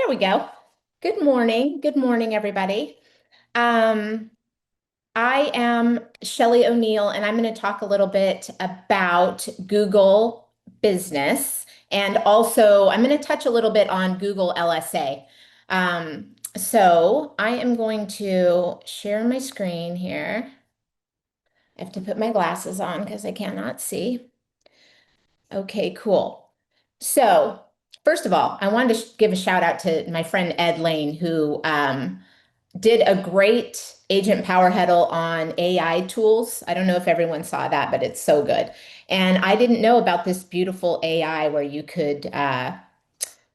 we go. Good morning. Good morning, everybody. Um, I am Shelley O'Neill, and I'm going to talk a little bit about Google Business. And also, I'm going to touch a little bit on Google LSA. So I am going to share my screen here. I have to put my glasses on because I cannot see. Okay, cool. So, first of all, I wanted to give a shout out to my friend Ed Lane, who did a great Agent Power Huddle on AI tools. I don't know if everyone saw that, but it's so good. And I didn't know about this beautiful AI where you could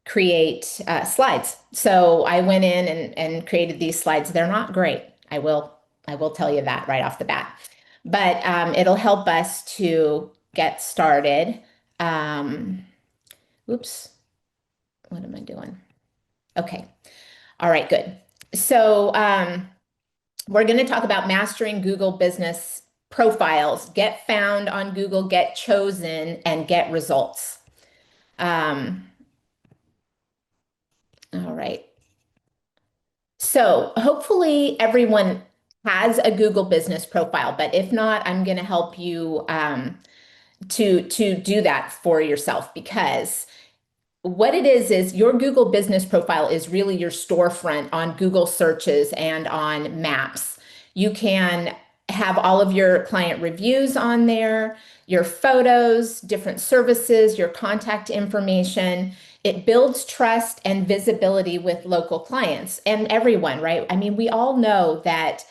create slides. So I went in and created these slides. They're not great. I will tell you that right off the bat. But it'll help us to get started. Um, Oops, what am I doing? Okay. All right, good. So we're going to talk about mastering Google business profiles, get found on Google, get chosen, and get results. Um, all right. So hopefully everyone has a Google business profile, but if not, I'm going to help you to do that for yourself because what it is your Google business profile is really your storefront on Google searches and on maps. You can have all of your client reviews on there, your photos, different services, your contact information. It builds trust and visibility with local clients and everyone, right? I mean, we all know that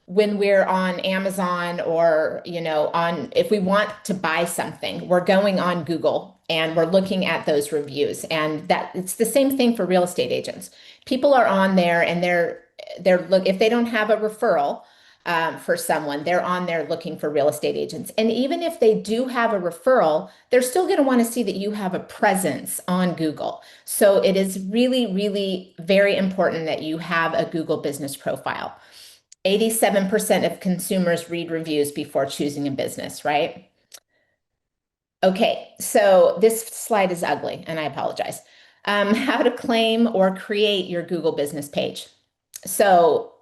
when we're on Amazon or, on if we want to buy something, we're going on Google and we're looking at those reviews. And that it's the same thing for real estate agents. People are on there and they're look if they don't have a referral for someone, they're on there looking for real estate agents. And even if they do have a referral, they're still going to want to see that you have a presence on Google. So it is really, really very important that you have a Google business profile. 87% of consumers read reviews before choosing a business, right? Okay, so this slide is ugly, and I apologize. How to claim or create your Google business page. So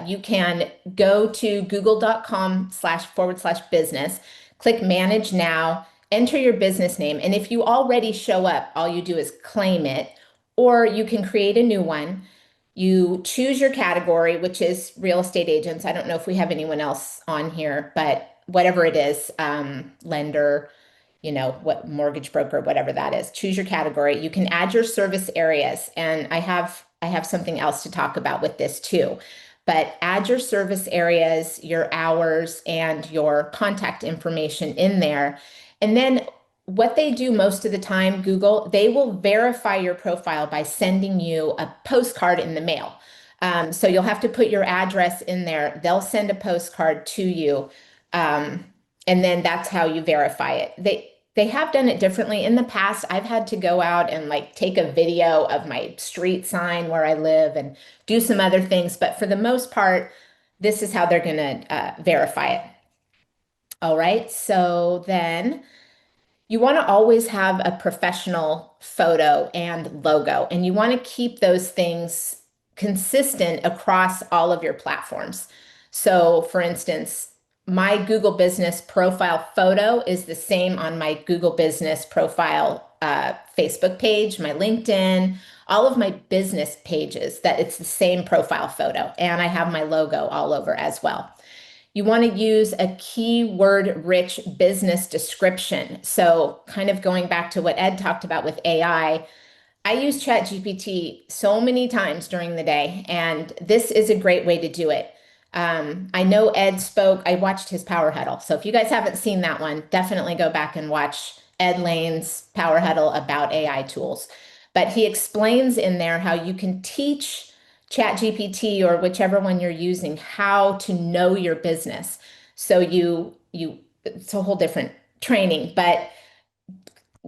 you can go to google.com//business, click manage now, enter your business name. And if you already show up, all you do is claim it, or you can create a new one. You choose your category, which is real estate agents. I don't know if we have anyone else on here, but whatever it is, lender, what mortgage broker, whatever that is. Choose your category. You can add your service areas, and I have something else to talk about with this too. But add your service areas, your hours, and your contact information in there. And then what they do most of the time, Google, they will verify your profile by sending you a postcard in the mail. So you'll have to put your address in there. They'll send a postcard to you. Um, and then that's how you verify it. They have done it differently. In the past, I've had to go out and like take a video of my street sign where I live and do some other things. But for the most part, this is how they're going to verify it. All right. So then you want to always have a professional photo and logo, and you want to keep those things consistent across all of your platforms. So, for instance, my Google Business profile photo is the same on my Google Business profile Facebook page, my LinkedIn, all of my business pages, that it's the same profile photo. And I have my logo all over as well. You want to use a keyword-rich business description. So kind of going back to what Ed talked about with I use ChatGPT so many times during the day, and this is a great way to do it. I know Ed spoke, I watched his Power Huddle. So if you guys haven't seen that one, definitely go back and watch Ed Lane's Power Huddle about AI tools. But he explains in there how you can teach ChatGPT or whichever one you're using how to know your business. So it's a whole different training, but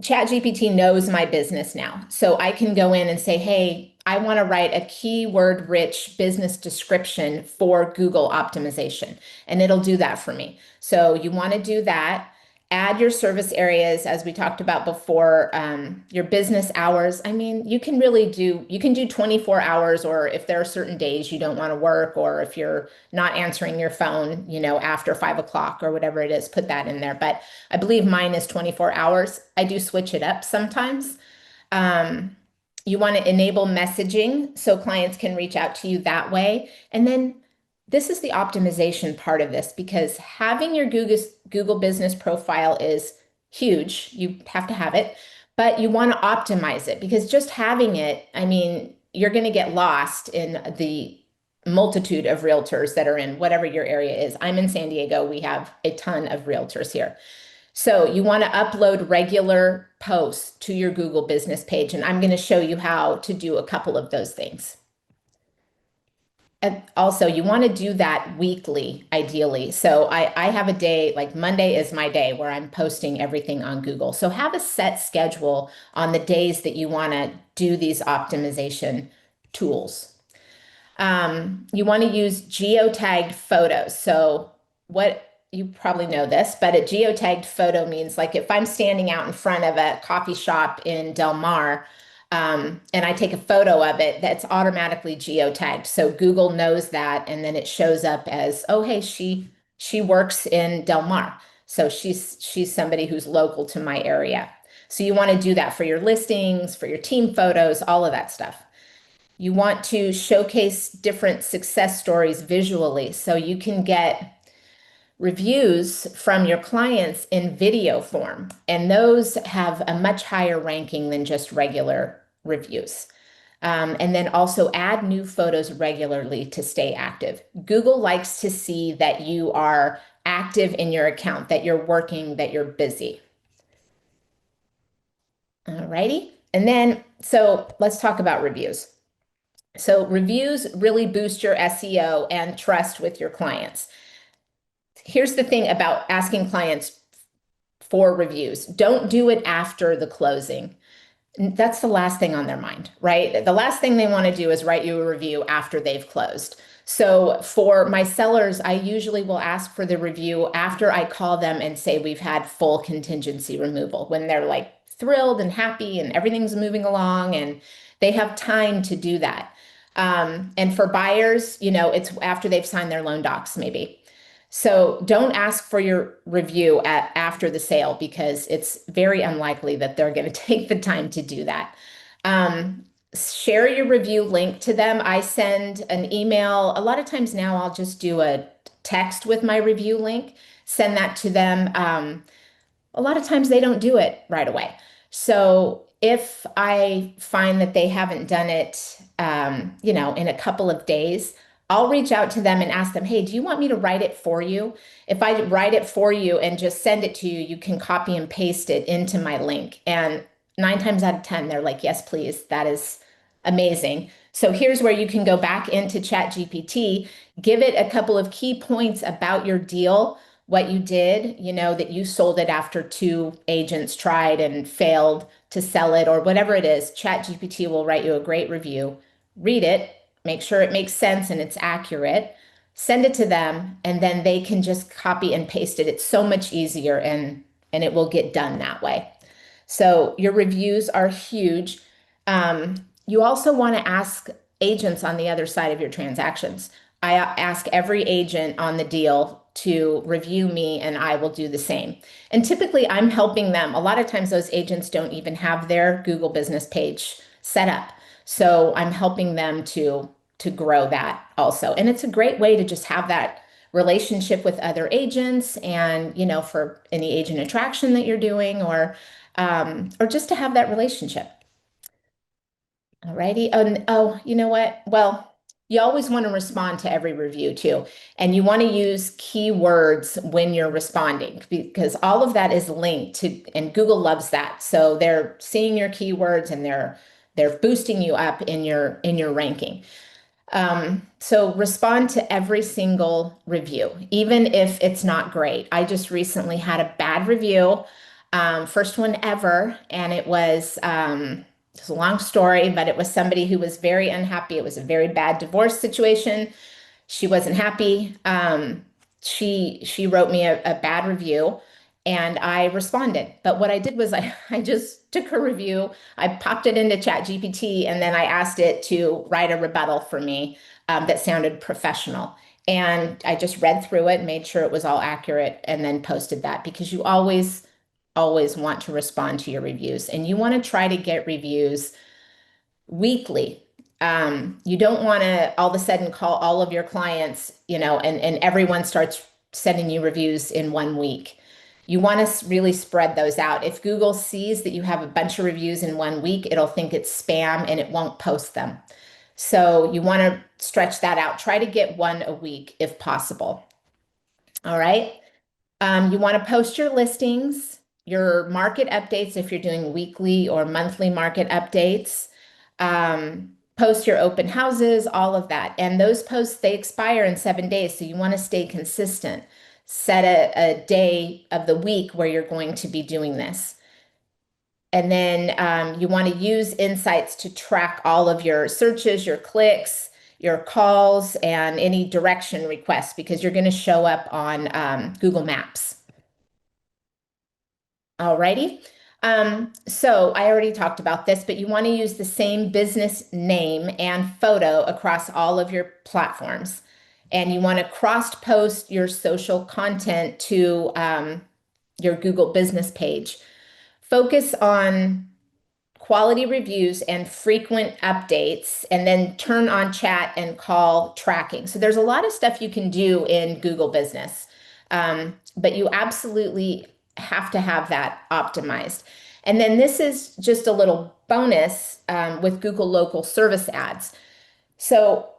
ChatGPT knows my business now. So I can go in and say, hey, I want to write a keyword rich business description for Google optimization, and it'll do that for me. So you want to do that. Add your service areas, as we talked about before, your business hours. I mean, you can do 24 hours, or if there are certain days you don't want to work, or if you're not answering your phone, after 5 o'clock or whatever it is, put that in there. But I believe mine is 24 hours. I do switch it up sometimes. Um, you want to enable messaging so clients can reach out to you that way. And then this is the optimization part of this, because having your Google business profile is huge. You have to have it, but you want to optimize it, because just having it, I mean, you're going to get lost in the multitude of realtors that are in whatever your area is. I'm in San Diego. We have a ton of realtors here. So you want to upload regular posts to your Google business page, and I'm going to show you how to do a couple of those things. And also, you want to do that weekly, ideally. So I have a day, like Monday is my day where I'm posting everything on Google. So have a set schedule on the days that you want to do these optimization tools. You want to use geotagged photos. So what you probably know this, but a geotagged photo means, like, if I'm standing out in front of a coffee shop in Del Mar, and I take a photo of it, that's automatically geotagged. So Google knows that, and then it shows up as, oh, hey, she works in Del Mar. So she's somebody who's local to my area. So you want to do that for your listings, for your team photos, all of that stuff. You want to showcase different success stories visually, so you can get reviews from your clients in video form, and those have a much higher ranking than just regular reviews. And then also add new photos regularly to stay active. Google likes to see that you are active in your account, that you're working, that you're busy. All righty. And then, so let's talk about reviews. So reviews really boost your SEO and trust with your clients. Here's the thing about asking clients for reviews. Don't do it after the closing. That's the last thing on their mind, right? The last thing they want to do is write you a review after they've closed. So for my sellers, I usually will ask for the review after I call them and say we've had full contingency removal, when they're like thrilled and happy and everything's moving along and they have time to do that. And for buyers, it's after they've signed their loan docs, maybe. So don't ask for your review after the sale, because it's very unlikely that they're going to take the time to do that. Share your review link to them. I send an email. A lot of times now I'll just do a text with my review link, send that to them. A lot of times they don't do it right away. So if I find that they haven't done it, in a couple of days, I'll reach out to them and ask them, hey, do you want me to write it for you? If I write it for you and just send it to you, you can copy and paste it into my link. And 9 times out of 10, they're like, yes, please. That is amazing. So here's where you can go back into ChatGPT, give it a couple of key points about your deal, what you did, that you sold it after 2 agents tried and failed to sell it, or whatever it is. ChatGPT will write you a great review. Read it, make sure it makes sense and it's accurate, send it to them, and then they can just copy and paste it. It's so much easier, and it will get done that way. So your reviews are huge. You also want to ask agents on the other side of your transactions. I ask every agent on the deal to review me, and I will do the same. And typically I'm helping them. A lot of times those agents don't even have their Google business page set up. So I'm helping them to grow that also. And it's a great way to just have that relationship with other agents, and for any agent attraction that you're doing, or just to have that relationship. Alrighty. Oh, you know what? Well, you always want to respond to every review too. And you want to use keywords when you're responding, because all of that is linked to, and Google loves that. So they're seeing your keywords, and they're boosting you up in your ranking. So respond to every single review, even if it's not great. I just recently had a bad review, first one ever, and it's a long story, but it was somebody who was very unhappy. It was a very bad divorce situation. She wasn't happy. She wrote me a bad review, and I responded. But what I did was I just took her review, I popped it into ChatGPT, and then I asked it to write a rebuttal for me that sounded professional. And I just read through it, made sure it was all accurate, and then posted that because you always want to respond to your reviews and you want to try to get reviews weekly. You don't want to all of a sudden call all of your clients, and everyone starts sending you reviews in 1 week. You want to really spread those out. If Google sees that you have a bunch of reviews in 1 week, it'll think it's spam and it won't post them. So you want to stretch that out. Try to get one a week if possible. All right. You want to post your listings, your market updates if you're doing weekly or monthly market updates. Post your open houses, all of that. And those posts, they expire in 7 days. So you want to stay consistent. Set a day of the week where you're going to be doing this. And then you want to use insights to track all of your searches, your clicks, your calls, and any direction requests because you're going to show up on Google Maps. Alrighty. So I already talked about this, but you want to use the same business name and photo across all of your platforms. And you want to cross-post your social content to your Google business page. Focus on quality reviews and frequent updates, and then turn on chat and call tracking. So there's a lot of stuff you can do in Google Business, but you absolutely have to have that optimized. And then this is just a little bonus with Google Local Service Ads. So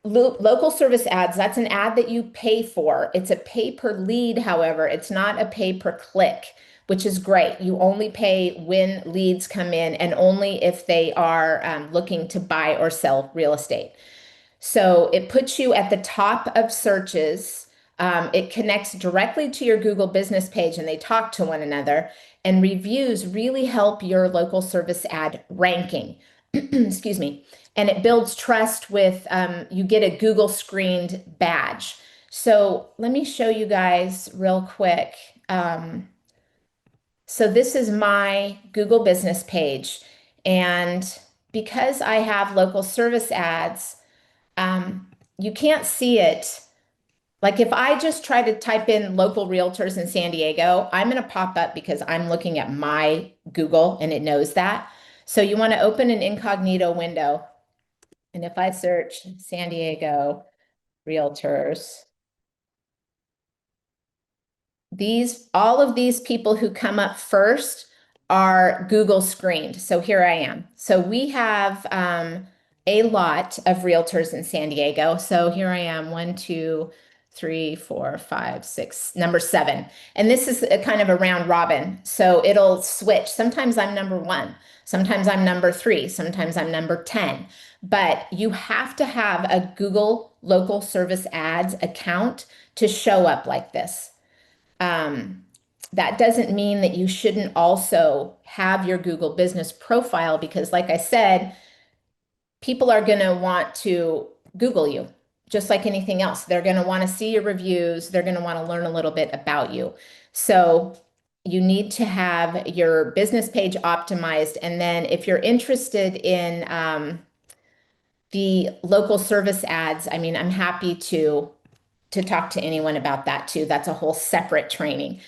local service ads, that's an ad that you pay for. It's a pay per lead, however, it's not a pay per click, which is great. You only pay when leads come in and only if they are looking to buy or sell real estate. So it puts you at the top of searches. It connects directly to your Google business page and they talk to one another. And reviews really help your local service ad ranking. Excuse me. And it builds trust with, you get a Google screened badge. So let me show you guys real quick. So this is my Google business page. And because I have local service ads, you can't see it. Like if I just try to type in local realtors in San Diego, I'm going to pop up because I'm looking at my Google and it knows that. So you want to open an incognito window. And if I search San Diego realtors, all of these people who come up first are Google screened. So here I am. So we have a lot of realtors in San Diego. So here I am, 1, 2, 3, 4, 5, 6, number 7. And this is a kind of a round robin. So it'll switch. Sometimes I'm number 1. Sometimes I'm number 3. Sometimes I'm number 10. But you have to have a Google local service ads account to show up like this. That doesn't mean that you shouldn't also have your Google business profile because, like I said, people are going to want to Google you just like anything else. They're going to want to see your reviews. They're going to want to learn a little bit about you. So you need to have your business page optimized. And then if you're interested in the local service ads, I mean, I'm happy to talk to anyone about that too. That's a whole separate training.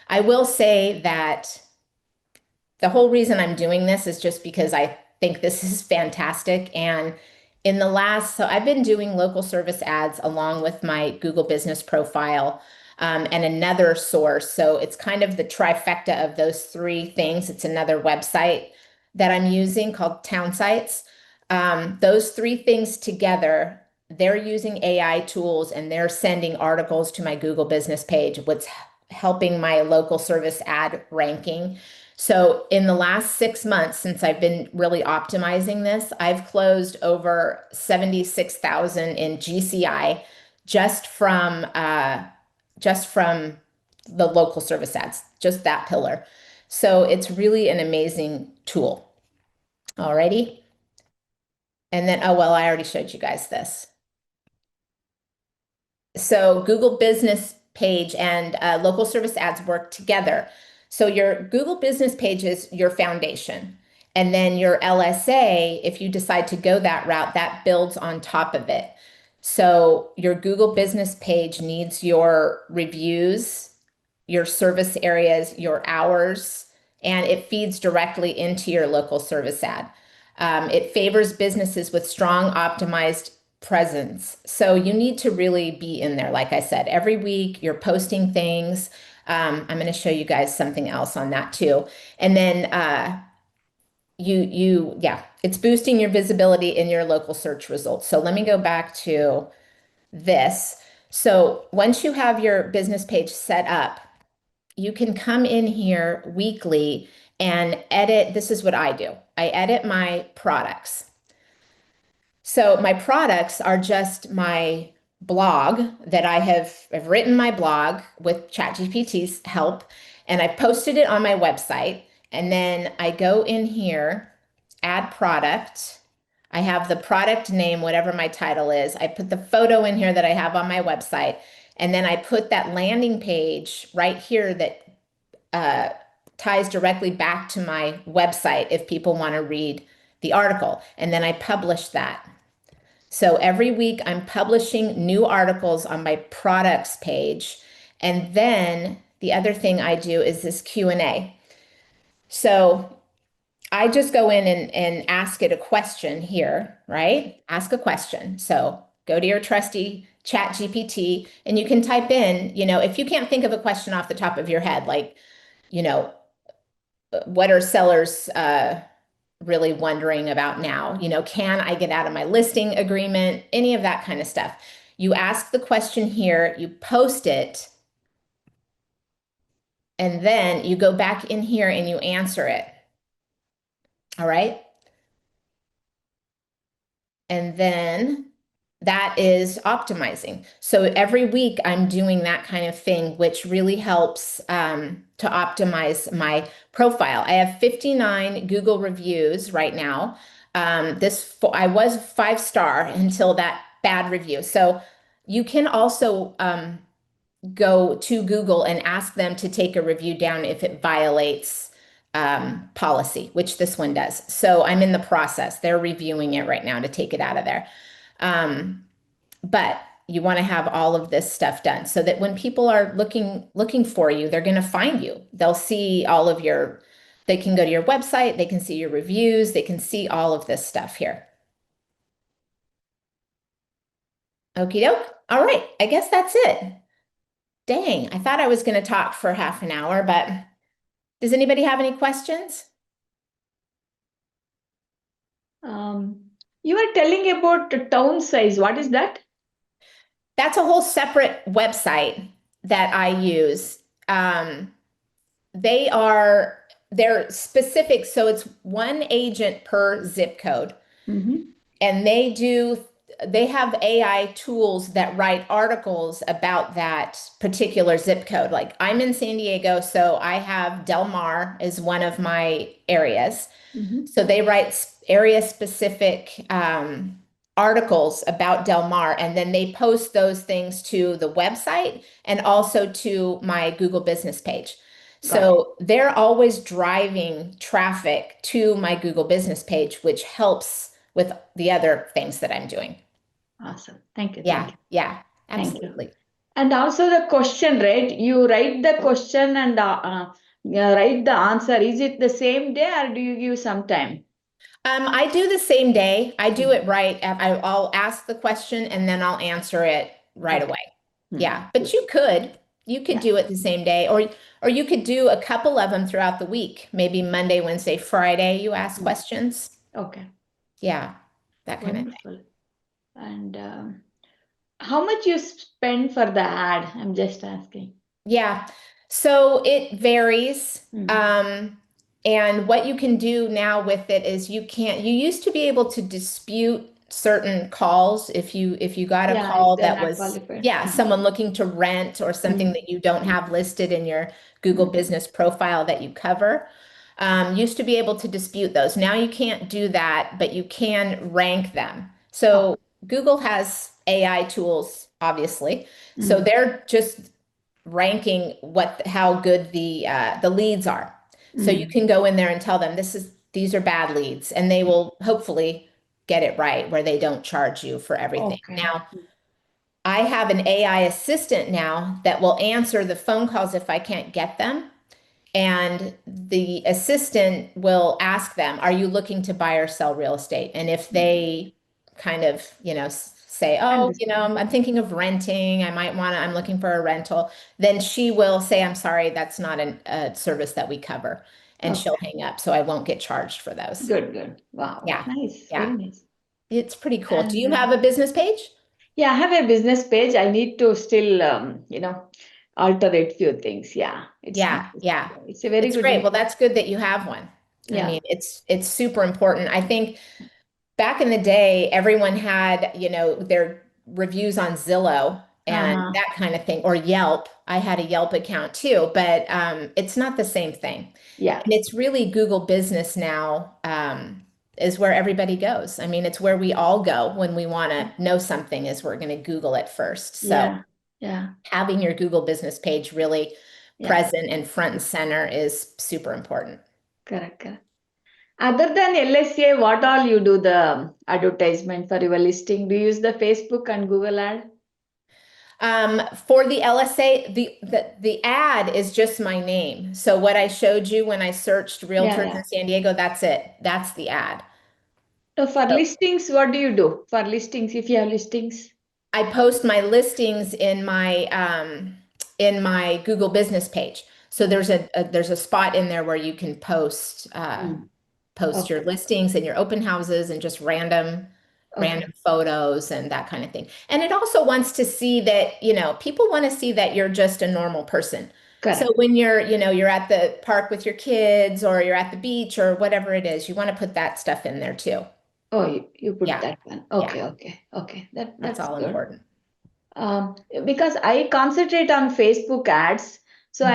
I will say that the whole reason I'm doing this is just because I think this is fantastic. And so I've been doing local service ads along with my Google business profile and another source. So it's kind of the trifecta of those 3 things. It's another website that I'm using called Town Sites. Those 3 things together, they're using AI tools and they're sending articles to my Google business page, what's helping my local service ad ranking. So in the last 6 months, since I've been really optimizing this, I've closed over 76,000 in GCI just from uh, just from the local service ads, just that pillar. So it's really an amazing tool. Alrighty. And then, oh, well, I already showed you guys this. So Google Business page and local service ads work together. So your Google business page is your foundation. And then your LSA, if you decide to go that route, that builds on top of it. So your Google business page needs your reviews, your service areas, your hours, and it feeds directly into your local service ad. It favors businesses with strong optimized presence. So you need to really be in there. Like I said, every week you're posting things. I'm going to show you guys something else on that too. And then yeah, it's boosting your visibility in your local search results. So let me go back to this. So once you have your business page set up, you can come in here weekly and edit. This is what I do. I edit my products. So my products are just my blog that I've written my blog with ChatGPT's help, and I posted it on my website. And then I go in here, add product. I have the product name, whatever my title is. I put the photo in here that I have on my website. And then I put that landing page right here that uh, ties directly back to my website if people want to read the article. And then I publish that. So every week I'm publishing new articles on my products page. And then the other thing I do is this Q&A. So I just go in and ask it a question here, right? Ask a question. So go to your trusty chat GPT and you can type in, if you can't think of a question off the top of your head, like, you know, what are sellers really wondering about now? Can I get out of my listing agreement? Any of that kind of stuff. You ask the question here, you post it, and then you go back in here and you answer it. All right. And then that is optimizing. So every week I'm doing that kind of thing, which really helps to optimize my profile. I have 59 Google reviews right now. I was 5-star until that bad review. So you can also go to Google and ask them to take a review down if it violates policy, which this one does. So I'm in the process. They're reviewing it right now to take it out of there. But you want to have all of this stuff done so that when people are looking for you, they're going to find you. They'll see they can go to your website, they can see your reviews, they can see all of this stuff here. Okie doke. All right, I guess that's it. Dang, I thought I was going to talk for half an hour, but does anybody have any questions? You were telling about the town size. What is that? That's a whole separate website that I use. They're specific, so it's one agent per zip code. And they have AI tools that write articles about that particular zip code. Like I'm in San Diego, so I have Del Mar is one of my areas. So they write area specific articles about Del Mar, and then they post those things to the website and also to my Google business page. So they're always driving traffic to my Google business page, which helps with the other things that I'm doing. Awesome. Thank you. Yeah, Thank you. yeah, Thank you. absolutely. And also the question, right? You write the question and write the answer. Is it the same day or do you give some time? I do the same day. I do it right. I'll ask the question and then I'll answer it right away. Yeah, but you could do it the same day, or you could do a couple of them throughout the week. Maybe Monday, Wednesday, Friday, you ask questions. Okay. Yeah, that kind of thing. Wonderful. And how much you spend for the ad? I'm just asking. Yeah, so it varies. And what you can do now with it is you used to be able to dispute certain calls if you got a Yeah, call if they're that not was, qualified. yeah, someone looking to rent or something that you don't have listed in your Google business profile that you cover. Used to be able to dispute those. Now you can't do that, but you can rank them. So Google has AI tools, obviously. So they're just ranking how good the leads are. So you Mm. can go in there and tell them these are bad leads, and they will hopefully get it right where they don't charge you for everything. Okay. Now, I have an AI assistant now that will answer the phone calls if I can't get them. And the assistant will ask them, are you looking to buy or sell real estate? And if they kind of, say, oh, Understand. I'm thinking of renting, I'm looking for a rental, then she will say, I'm sorry, that's not a service that we cover. And she'll Okay. hang up. So I won't get charged for those. Good, good. Wow. Yeah. Nice. Very Yeah. nice. It's pretty cool. Do you And have a business page? yeah, I have a business page. I need to still, alterate few things. Yeah, it's Yeah. nice. Yeah. It's a very It's good. great. Well, that's good that you have one. I Yeah. mean, it's super important. I think back in the day, everyone had, their reviews on Zillow and Uh-huh. that kind of thing, or Yelp. I had a Yelp account too, but it's not the same thing. Yeah. And it's really Google Business now, is where everybody goes. I mean, it's where we all go when we want to know something, is we're going to Google it first. So Yeah. Yeah. having your Google Business page really Yeah. present and front and center is super important. Correct. Correct. Other than LSA, what all you do the advertisement for your listing? Do you use the Facebook and Google ad? For the LSA, the ad is just my name. So what I showed you when I searched Yeah, realtors yeah. in San Diego, that's it. That's the ad. So for So listings, what do you do? For listings, if you have listings? I post my listings in my Google Business page. So there's a spot in there where you can Mm. post your Okay. listings and your open houses and just Okay. random photos and that kind of thing. And it also wants to see that, people want to see that you're just a normal person. So Correct. when you're at the park with your kids or you're at the beach or whatever it is, you want to put that stuff in there too. Oh, you put Yeah, that one. yeah, Okay, okay, okay. that's That's all good. important. Um, because I concentrate on Facebook ads, so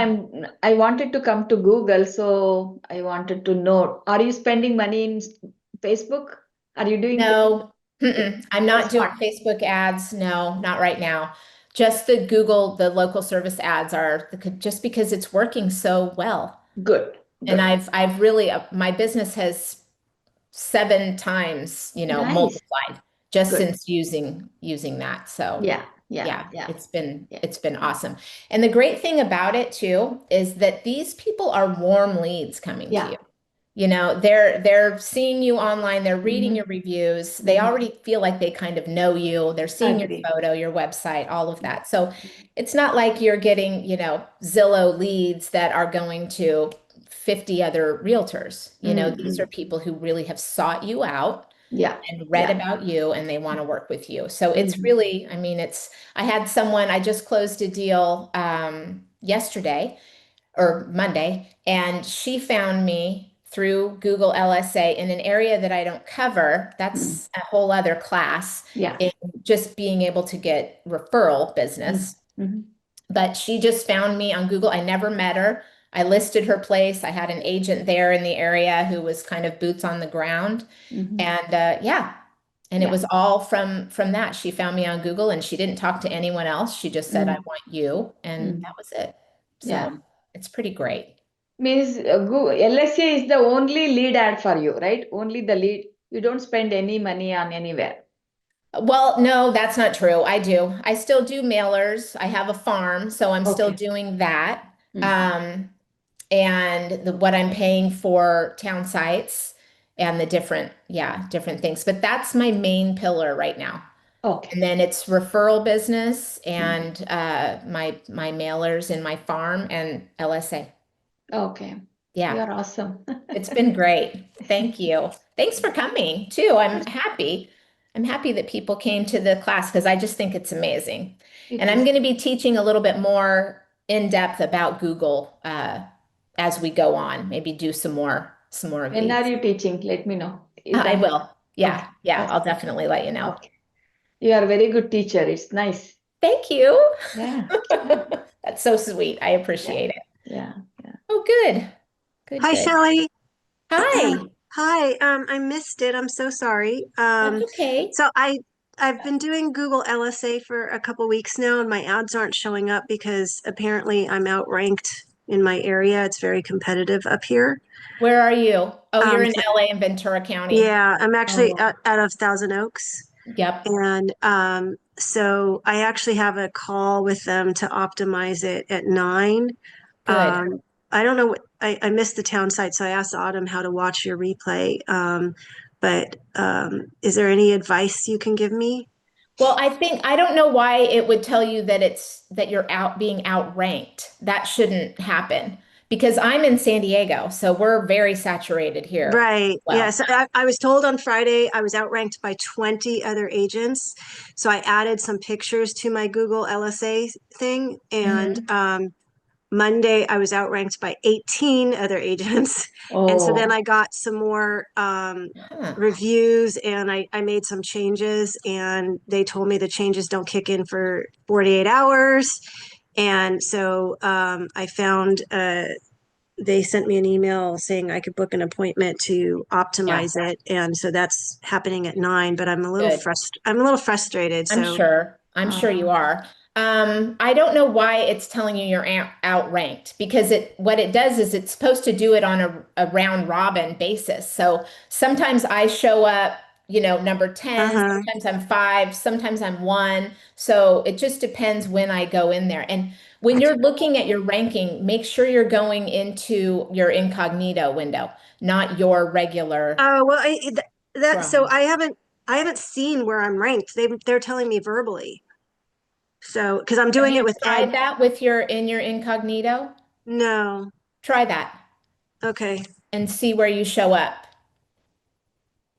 I wanted to come to Google, so I wanted to know, are you spending money in Facebook? Are you doing No, Facebook? I'm not Just doing one. Facebook ads. No, not right now. Just the Google, the local service ads are just because it's working so well. Good, And good. I've really, my business has 7 times, Nice. multiplied just Good. since using that. So Yeah, yeah, yeah, yeah, yeah, it's been awesome. And the great thing about it too is that these people are warm leads coming to you. yeah. They're seeing you online, they're reading Mm-hmm, your reviews, they mm-hmm. already feel like they kind of know you, they're seeing your Agree. photo, your website, all of that. So it's not like you're getting, Zillow leads that are going to 50 other realtors. These Mm-hmm. are people who really have sought you out Yeah, and read yeah. about you and they want to work with you. So it's Mm-hmm, really, I mean, I just closed a deal yesterday or Monday, and she found me through Google LSA in an area that I don't cover. mm. That's a whole other class Yeah. in just being able to get referral business. Mm-hmm, But she just found me on Google. I never met her. I listed her place. I had an agent there in the area who was kind of boots on the ground. mm-hmm. And yeah, and it Yeah. was all from that. She found me on Google and she didn't talk to anyone else. She just said, I Mm-hmm. want you. And Mm. that was it. So Yeah. it's pretty great. Means LSA is the only lead ad for you, right? Only the lead. You don't spend any money on anywhere. Well, no, that's not true. I do. I still do mailers. I have a farm, so I'm still Okay. doing that. Mm. Um, and what I'm paying for town sites and the different things. But that's my main pillar right now. Okay. And then it's referral business Mm. and my mailers in my farm and LSA. Okay. Yeah. You're awesome. It's been great. Thank you. Thanks for coming too. I'm happy. I'm happy that people came to the class because I just think it's amazing. It And I'm is. going to be teaching a little bit more in depth about Google as we go on. Maybe do some more of When are these. you teaching? Let me know. Is I that will. Yeah, okay? yeah. Okay. I'll definitely let you know. Okay. You are a very good teacher. It's nice. Thank you. Yeah. Yeah. That's so sweet. I Yeah. appreciate it. Yeah. Yeah. Oh, good. Good, Hi, good. Shelley. Hi. Hi. I missed it. I'm so sorry. That's okay. So I I've been doing Google LSA for a couple weeks now, and my ads aren't showing up because apparently I'm outranked in my area. It's very competitive up here. Where are you? Oh, you're in So LA and Ventura County. yeah, I'm actually Oh, out of Thousand Oaks. yep. And so I actually have a call with them to optimize it at 9. Good. I don't know I missed the town site, so I asked Autumn how to watch your replay. But is there any advice you can give me? Well, I don't know why it would tell you that that you're out being outranked. That shouldn't happen because I'm in San Diego, so we're very saturated here. Right. Well, Yes. I was told on Friday I was outranked by 20 other agents. So I added some pictures to my Google LSA thing. And mhm. Monday, I was outranked by 18 other agents. And so then Oh, I got some more Huh. reviews and I made some changes. And they told me the changes don't kick in for 48 hours. And so I found they sent me an email saying I could book an appointment to Yeah, optimize it. And so that's happening at 9, but good. I'm a little frustrated. I'm So, sure. I'm sure you um, are. I don't know why it's telling you you're outranked because what it does is it's supposed to do it on a round robin basis. So sometimes I show up, number 10, uh-huh. sometimes I'm 5, sometimes I'm 1. So it just depends when I go in there. And when you're looking at your ranking, make sure you're going into your incognito window, not your regular Oh, well, that so Chrome. I haven't seen where I'm ranked. They're telling me verbally. So, because I'm Have doing you it with Ed. tried that with your incognito? No. Try that Okay. and see where you show up.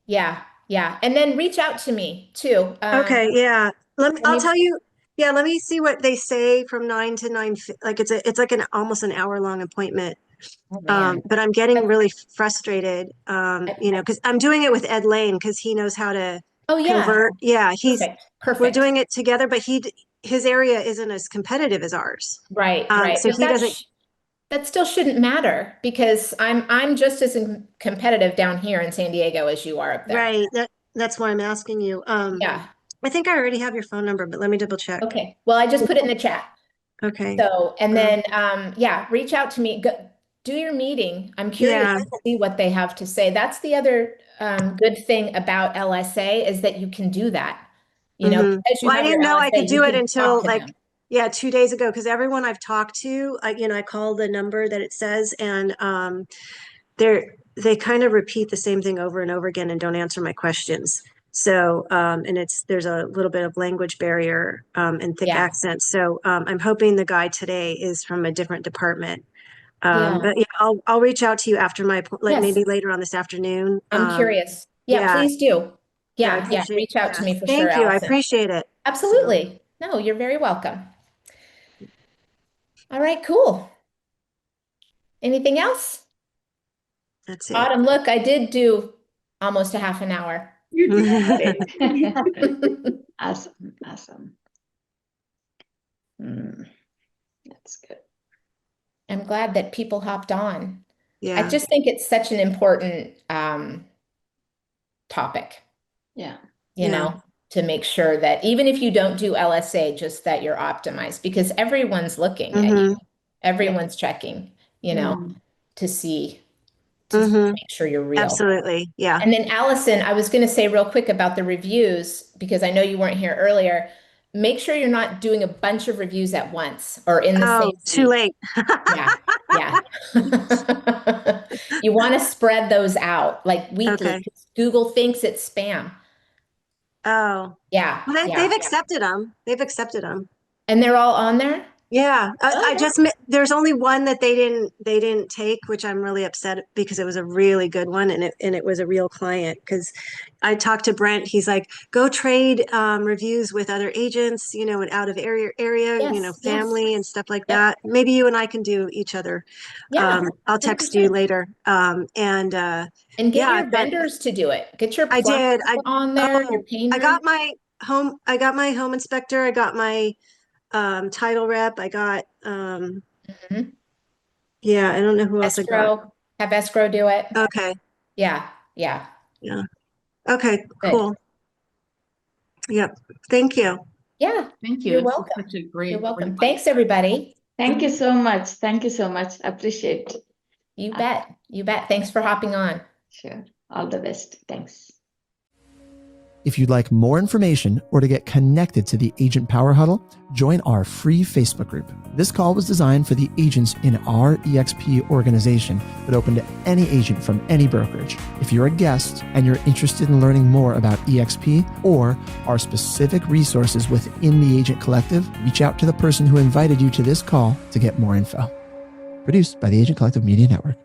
Yeah, yeah. And then reach out to me too. Okay, yeah. Let I'll me, tell you, yeah, let me see what they say from 9 to 9. Like it's like an almost an hour long appointment. oh man. But I'm getting That's, really frustrated, I, because I'm doing it with Ed Lane because he knows how to oh yeah, convert. Yeah, perfect, we're perfect. doing it together, but his area isn't as competitive as ours. Right, right. So But he doesn't. that still shouldn't matter because I'm just as competitive down here in San Diego as you are up there. Right. That's why I'm asking you. Yeah. I think I already have your phone number, but let me double check. Okay. Well, I just put it in the chat. Okay. So, and Um, then, yeah, reach out to me. Do your meeting. I'm curious yeah. to see what they have to say. That's the other good thing about LSA is that you can do that. Because you Well, I have your didn't know I LSA, could you do it can talk until to like, them. yeah, 2 days ago, because everyone I've talked to, I call the number that it says, and they kind of repeat the same thing over and over again and don't answer my questions. So, and there's a little bit of language barrier and thick Yeah. accents. So, I'm hoping the guy today is from a different department. Yeah. But yeah, I'll reach out to you after like Yes. maybe later on this afternoon. I'm curious. Yeah, Yeah, please do. yeah, I Yeah. Yeah. appreciate. Reach out Yeah, to me for sure, thank you. I Allison. appreciate it. So Absolutely. No, you're very welcome. All right, cool. Anything else? that's it. Autumn, look, I did do almost a half an hour. you did great. Awesome, awesome. Mm, that's good. I'm glad that people hopped on. I Yeah, just think it's such an important topic, Yeah. you yeah. know, to make sure that even if you don't do LSA, just that you're optimized because everyone's looking at you. Mm-hmm. Yep. Everyone's checking, Mm. to see to Mm-hmm. make sure you're real. Absolutely. Yeah. And then Allison, I was going to say real quick about the reviews because I know you weren't here earlier. Make sure you're not doing a bunch of reviews at once or in the Oh, same too week. late. Yeah, yeah. You want to spread those out like weekly Okay. because Google thinks it's spam. Oh, Yeah, well, they've yeah. accepted them. They've accepted them. And they're all on there? Yeah, Oh, there's only one that they didn't take, which I'm really upset because it was a really good one and it was a real client. Because I talked to Brent, he's like, go trade reviews with other agents, and out of area, yes, yes. family and stuff like Yep. that. Maybe you and I can do each other. Yeah, I'll text you 100%. later. And And get yeah, your vendors to do it. Get your I plumber did. on there, your Oh, painter. I got my home inspector. I got my title rep. I got Mhm. yeah, I don't know who else I got. Escrow, have escrow do it. Okay. Yeah, yeah. Yeah. Okay, Good. cool. Yep. Thank you. Yeah, Thank you. you're This is welcome. such a great, You're welcome. great Thanks, everybody. Thank you so much. Thank you so much. Appreciate. You bet. You bet. Thanks for hopping on. Sure. All the best. Thanks. If you'd like more information or to get connected to the Agent Power Huddle, join our free Facebook group. This call was designed for the agents in our EXP organization, but open to any agent from any brokerage. If you're a guest and you're interested in learning more about EXP or our specific resources within the Agent Collective, reach out to the person who invited you to this call to get more info. Produced by the Agent Collective Media Network.